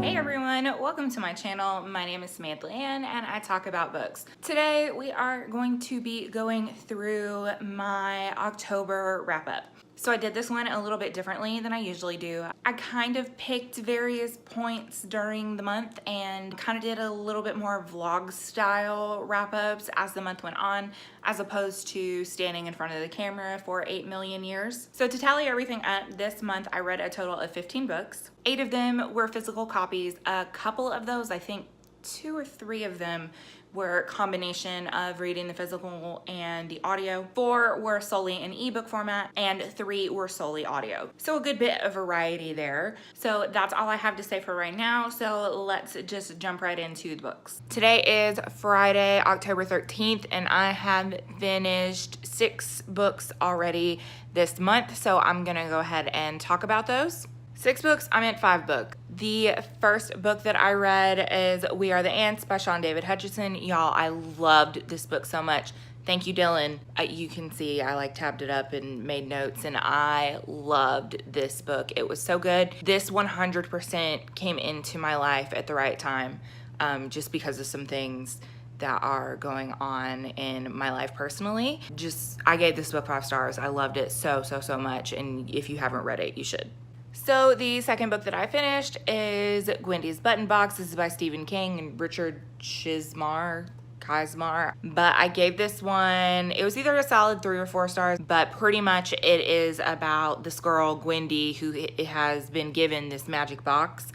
Hey everyone, welcome to my channel. My name is Leighanne and I talk about books. Today we are going to be going through my October wrap up. So I did this one a little bit differently than I usually do. I kind of picked various points during the month and kind of did a little bit more vlog style wrap ups as the month went on, as opposed to standing in front of the camera for 8 million years. So to tally everything up, this month I read a total of 15 books. 8 of them were physical copies. A couple of those, I think 2 or 3 of them, were a combination of reading the physical and the audio. 4 were solely in ebook format and 3 were solely audio. So a good bit of variety there. So that's all I have to say for right now. So let's just jump right into the books. Today is Friday, October 13th, and I have finished 6 books already this month. So I'm gonna go ahead and talk about those. 6 books, I meant 5 books. The first book that I read is We Are the Ants by Sean David Hutchinson. Y'all, I loved this book so much. Thank you, Dylan. You can see I tabbed it up and made notes, and I loved this book. It was so good. This 100% came into my life at the right time, just because of some things that are going on in my life personally. I gave this book 5 stars. I loved it so much, and if you haven't read it, you should. So the second book that I finished is Gwendy's Button Box. This is by Stephen King and Richard Kismar. But I gave this one, it was either a solid 3 or 4 stars, but pretty much it is about this girl, Gwendy, who has been given this magic box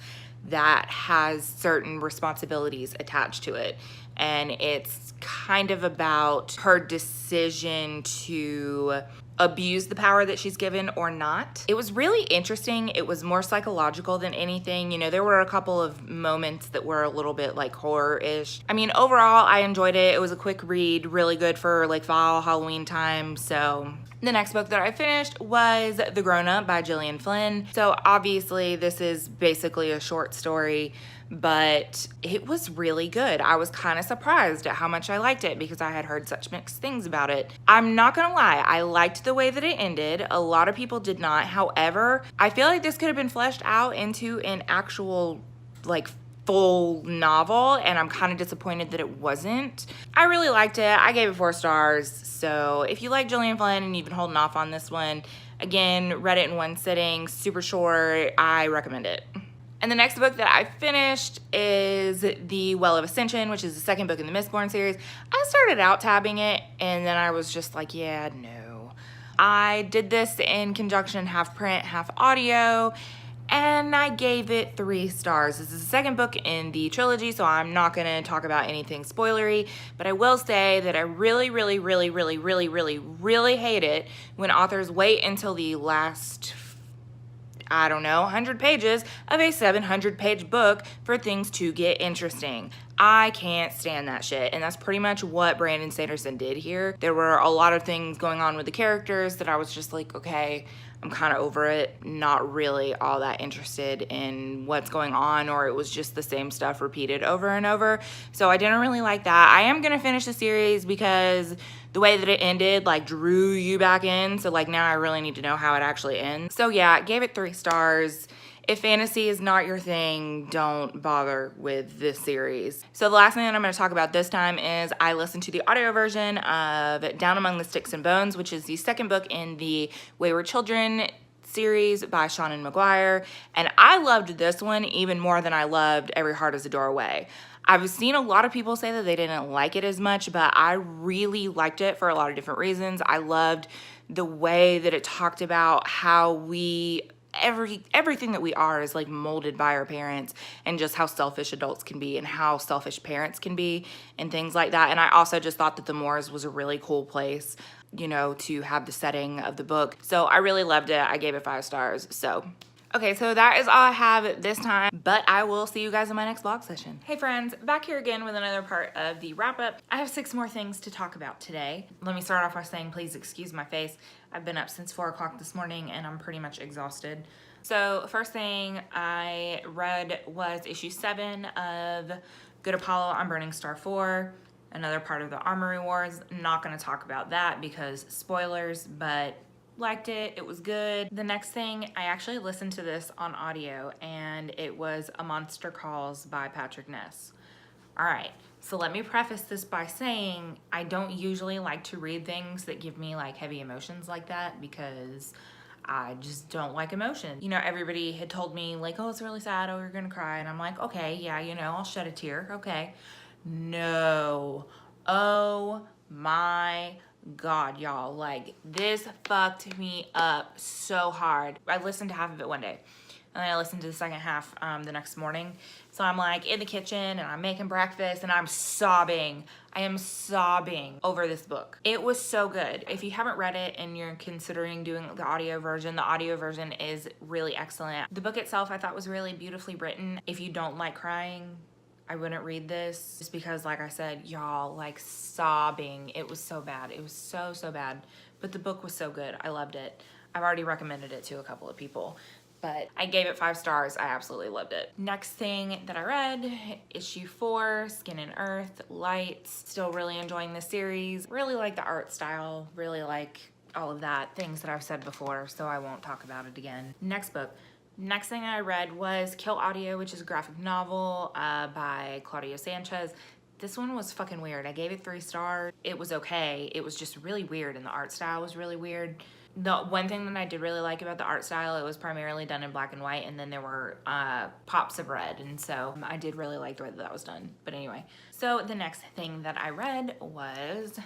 that has certain responsibilities attached to it. And it's kind of about her decision to abuse the power that she's given or not. It was really interesting. It was more psychological than anything. You know, there were a couple of moments that were a little bit like horror-ish. I mean, overall, I enjoyed it. It was a quick read, really good for like fall, Halloween time. So the next book that I finished was The Grown Up by Gillian Flynn. So obviously this is basically a short story, but it was really good. I was kind of surprised at how much I liked it because I had heard such mixed things about it. I'm not gonna lie, I liked the way that it ended. A lot of people did not. However, I feel like this could have been fleshed out into an actual full novel, and I'm kind of disappointed that it wasn't. I really liked it. I gave it 4 stars. So if you like Gillian Flynn and you've been holding off on this one, again, read it in one sitting, super short, I recommend it. And the next book that I finished is The Well of Ascension, which is the second book in the Mistborn series. I started out tabbing it, and then I was just like, yeah, no. I did this in conjunction, half print, half audio, and I gave it 3 stars. This is the second book in the trilogy, so I'm not gonna talk about anything spoilery, but I will say that I really hate it when authors wait until the last, I don't know, 100 pages of a 700-page book for things to get interesting. I can't stand that shit, and that's pretty much what Brandon Sanderson did here. There were a lot of things going on with the characters that I was just like, okay, I'm kind of over it, not really all that interested in what's going on, or it was just the same stuff repeated over and over. So I didn't really like that. I am gonna finish the series because the way that it ended drew you back in. So now I really need to know how it actually ends. So yeah, I gave it 3 stars. If fantasy is not your thing, don't bother with this series. So the last thing that I'm going to talk about this time is I listened to the audio version of Down Among the Sticks and Bones, which is the second book in the Wayward Children series by Seanan McGuire. And I loved this one even more than I loved Every Heart is a Doorway. I've seen a lot of people say that they didn't like it as much, but I really liked it for a lot of different reasons. I loved the way that it talked about how everything that we are is molded by our parents, and just how selfish adults can be and how selfish parents can be and things like that. And I also just thought that the Moors was a really cool place, you know, to have the setting of the book. So I really loved it. I gave it 5 stars. So okay, so that is all I have this time, but I will see you guys in my next vlog session. Hey friends, back here again with another part of the wrap up. I have 6 more things to talk about today. Let me start off by saying please excuse my face. I've been up since 4 o'clock this morning and I'm pretty much exhausted. So first thing I read was issue 7 of Good Apollo on Burning Star 4, another part of the Armory Wars. Not gonna talk about that because spoilers, but liked it. It was good. The next thing, I actually listened to this on audio, and it was A Monster Calls by Patrick Ness. All right, so let me preface this by saying I don't usually like to read things that give me like heavy emotions like that, because I just don't like emotion. You know, everybody had told me like, oh, it's really sad, oh, you're gonna cry. And I'm like, okay, yeah, you know, I'll shed a tear, okay. No, oh my God, y'all, like this fucked me up so hard. I listened to half of it one day, and then I listened to the second half the next morning. So I'm like in the kitchen and I'm making breakfast and I'm sobbing. I am sobbing over this book. It was so good. If you haven't read it and you're considering doing the audio version is really excellent. The book itself I thought was really beautifully written. If you don't like crying, I wouldn't read this, just because, like I said, y'all, like sobbing. It was so bad. It was so, so bad. But the book was so good. I loved it. I've already recommended it to a couple of people, but I gave it 5 stars. I absolutely loved it. Next thing that I read, issue 4, Skin and Earth, Lights. Still really enjoying the series. Really like the art style. Really like all of that. Things that I've said before, so I won't talk about it again. Next book. Next thing I read was Kill Audio, which is a graphic novel by Claudio Sanchez. This one was fucking weird. I gave it 3 stars. It was okay. It was just really weird, and the art style was really weird. The one thing that I did really like about the art style, it was primarily done in black and white, and then there were pops of red, and so I did really like the way that was done. But anyway, so the next thing that I read was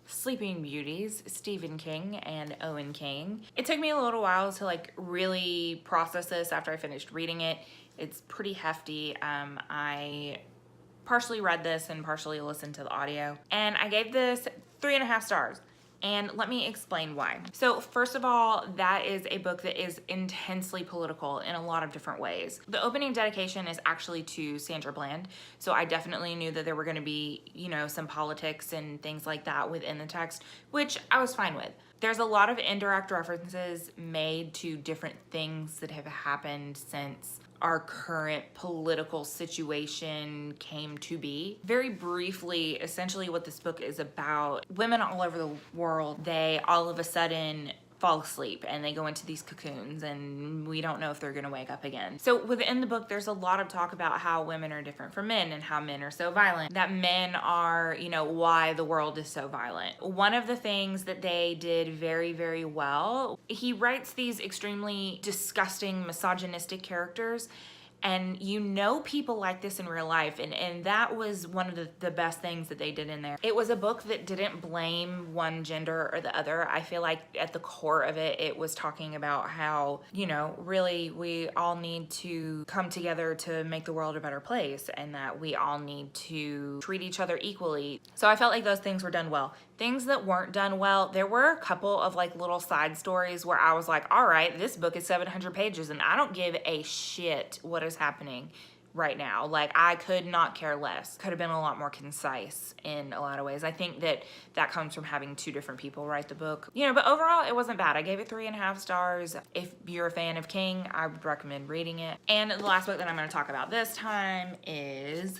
Sleeping Beauties, Stephen King and Owen King. It took me a little while to like really process this after I finished reading it. It's pretty hefty. I partially read this and partially listened to the audio, and I gave this 3.5 stars. And let me explain why. So first of all, that is a book that is intensely political in a lot of different ways. The opening dedication is actually to Sandra Bland. So I definitely knew that there were gonna be, you know, some politics and things like that within the text, which I was fine with. There's a lot of indirect references made to different things that have happened since our current political situation came to be. Very briefly, essentially what this book is about, women all over the world, they all of a sudden fall asleep and they go into these cocoons, and we don't know if they're gonna wake up again. So within the book, there's a lot of talk about how women are different from men and how men are so violent, that men are, you know, why the world is so violent. One of the things that they did very, very well, he writes these extremely disgusting, misogynistic characters, and you know people like this in real life, and that was one of the best things that they did in there. It was a book that didn't blame one gender or the other. I feel like at the core of it, it was talking about how, you know, really we all need to come together to make the world a better place, and that we all need to treat each other equally. So I felt like those things were done well. Things that weren't done well, there were a couple of like little side stories where I was like, all right, this book is 700 pages and I don't give a shit what is happening right now. Like, I could not care less. Could have been a lot more concise in a lot of ways. I think that that comes from having 2 different people write the book. You know, but overall it wasn't bad. I gave it 3.5 stars. If you're a fan of King, I would recommend reading it. And the last book that I'm gonna talk about this time is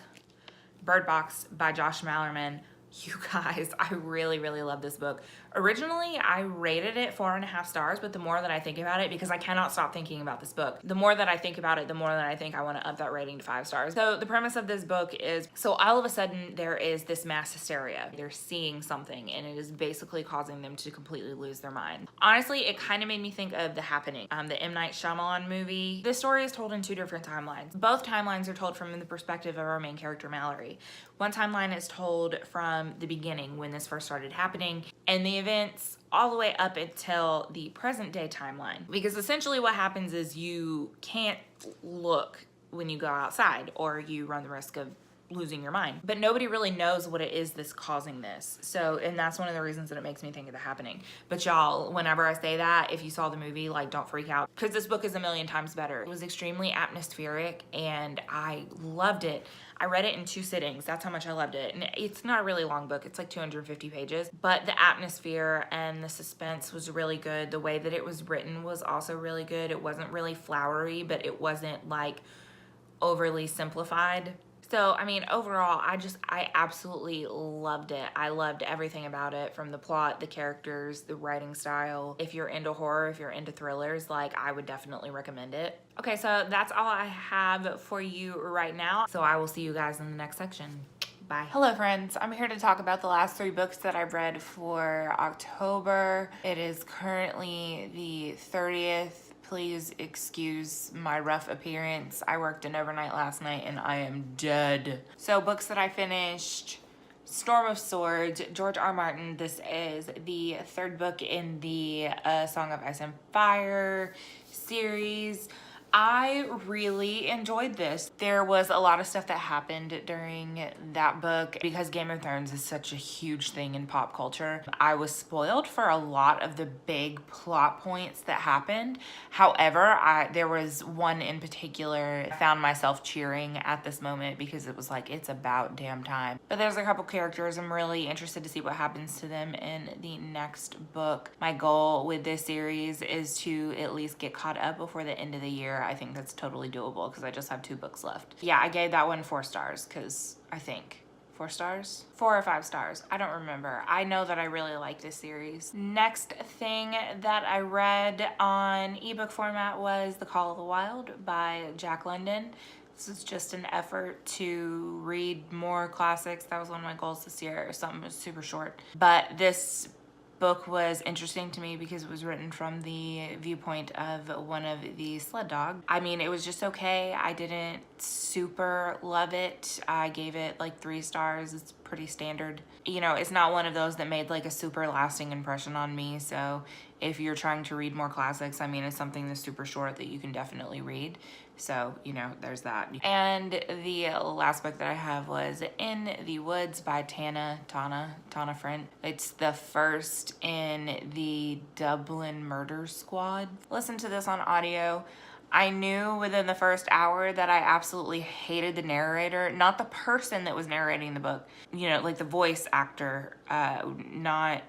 Bird Box by Josh Malerman. You guys, I really, really love this book. Originally, I rated it 4.5 stars, but the more that I think about it, because I cannot stop thinking about this book, the more that I think about it, the more that I think I want to up that rating to 5 stars. So the premise of this book is, so all of a sudden there is this mass hysteria. They're seeing something, and it is basically causing them to completely lose their mind. Honestly, it kind of made me think of The Happening, the M. Night Shyamalan movie. This story is told in 2 different timelines. Both timelines are told from the perspective of our main character, Mallory. One timeline is told from the beginning, when this first started happening, and the events all the way up until the present day timeline. Because essentially what happens is you can't look when you go outside, or you run the risk of losing your mind. But nobody really knows what it is that's causing this. So, and that's one of the reasons that it makes me think of The Happening. But y'all, whenever I say that, if you saw the movie, like, don't freak out, because this book is a million times better. It was extremely atmospheric and I loved it. I read it in 2 sittings. That's how much I loved it. And it's not a really long book. It's like 250 pages. But the atmosphere and the suspense was really good. The way that it was written was also really good. It wasn't really flowery, but it wasn't like overly simplified. So, I mean, overall, I absolutely loved it. I loved everything about it, from the plot, the characters, the writing style. If you're into horror, if you're into thrillers, like, I would definitely recommend it. Okay, so that's all I have for you right now. So I will see you guys in the next section. Bye. Hello friends, I'm here to talk about the last 3 books that I've read for October. It is currently the 30th. Please excuse my rough appearance. I worked an overnight last night and I am dead. So books that I finished: Storm of Swords, George R. Martin. This is the 3rd book in the Song of Ice and Fire series. I really enjoyed this. There was a lot of stuff that happened during that book because Game of Thrones is such a huge thing in pop culture. I was spoiled for a lot of the big plot points that happened. However, there was one in particular I found myself cheering at this moment because it was like, it's about damn time. But there's a couple characters I'm really interested to see what happens to them in the next book. My goal with this series is to at least get caught up before the end of the year. I think that's totally doable because I just have 2 books left. Yeah, I gave that one 4 stars because I think 4 stars? 4 or 5 stars. I don't remember. I know that I really like this series. Next thing that I read on ebook format was The Call of the Wild by Jack London. This is just an effort to read more classics. That was one of my goals this year. Something was super short. But this book was interesting to me because it was written from the viewpoint of one of the sled dogs. I mean, it was just okay. I didn't super love it. I gave it like 3 stars. It's pretty standard. You know, it's not one of those that made like a super lasting impression on me. So if you're trying to read more classics, I mean, it's something that's super short that you can definitely read. So, you know, there's that. And the last book that I have was In the Woods by Tana Friend. It's the first in the Dublin Murder Squad. Listen to this on audio. I knew within the first hour that I absolutely hated the narrator, not the person that was narrating the book, you know, like the voice actor, not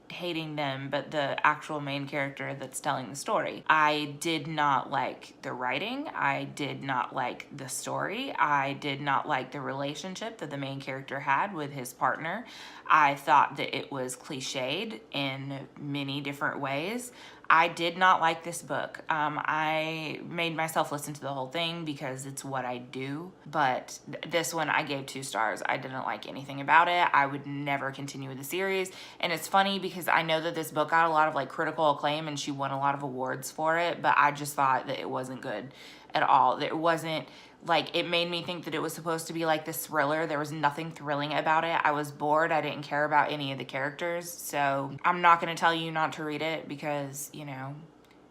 hating them, but the actual main character that's telling the story. I did not like the writing. I did not like the story. I did not like the relationship that the main character had with his partner. I thought that it was cliched in many different ways. I did not like this book. I made myself listen to the whole thing because it's what I do, but this one I gave 2 stars. I didn't like anything about it. I would never continue with the series. And it's funny because I know that this book got a lot of like critical acclaim and she won a lot of awards for it, but I just thought that it wasn't good at all. It wasn't like, it made me think that it was supposed to be like this thriller. There was nothing thrilling about it. I was bored. I didn't care about any of the characters. So I'm not going to tell you not to read it because, you know,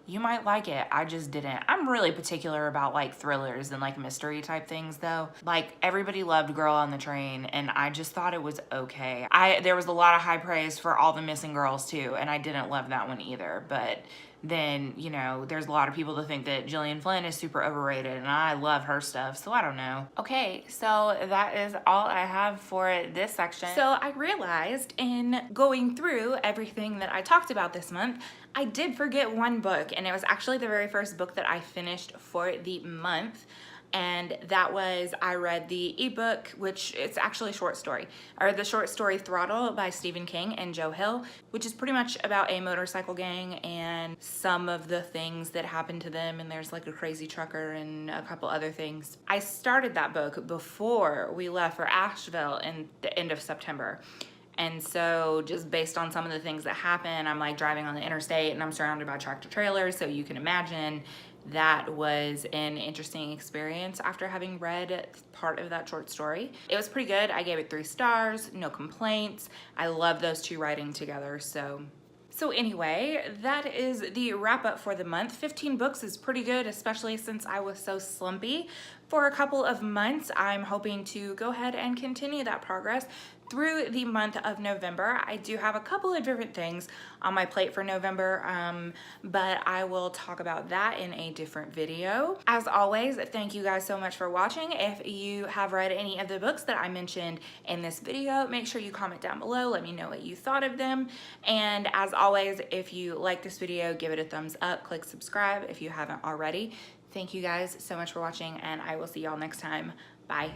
you might like it. I just didn't. I'm really particular about like thrillers and like mystery type things though. Like everybody loved Girl on the Train and I just thought it was okay. There was a lot of high praise for All the Missing Girls too, and I didn't love that one either. But then, you know, there's a lot of people that think that Gillian Flynn is super overrated and I love her stuff, so I don't know. Okay, so that is all I have for this section. So I realized in going through everything that I talked about this month, I did forget one book, and it was actually the very first book that I finished for the month. And that was, I read the ebook, which it's actually a short story, or the short story Throttle by Stephen King and Joe Hill, which is pretty much about a motorcycle gang and some of the things that happen to them. And there's like a crazy trucker and a couple other things. I started that book before we left for Asheville in the end of September. And so just based on some of the things that happen, I'm like driving on the interstate and I'm surrounded by tractor trailers. So you can imagine that was an interesting experience after having read part of that short story. It was pretty good. I gave it 3 stars, no complaints. I love those 2 writing together. So anyway, that is the wrap up for the month. 15 books is pretty good, especially since I was so slumpy for a couple of months. I'm hoping to go ahead and continue that progress through the month of November. I do have a couple of different things on my plate for November, but I will talk about that in a different video. As always, thank you guys so much for watching. If you have read any of the books that I mentioned in this video, make sure you comment down below. Let me know what you thought of them. And as always, if you like this video, give it a thumbs up, click subscribe if you haven't already. Thank you guys so much for watching, and I will see y'all next time. Bye.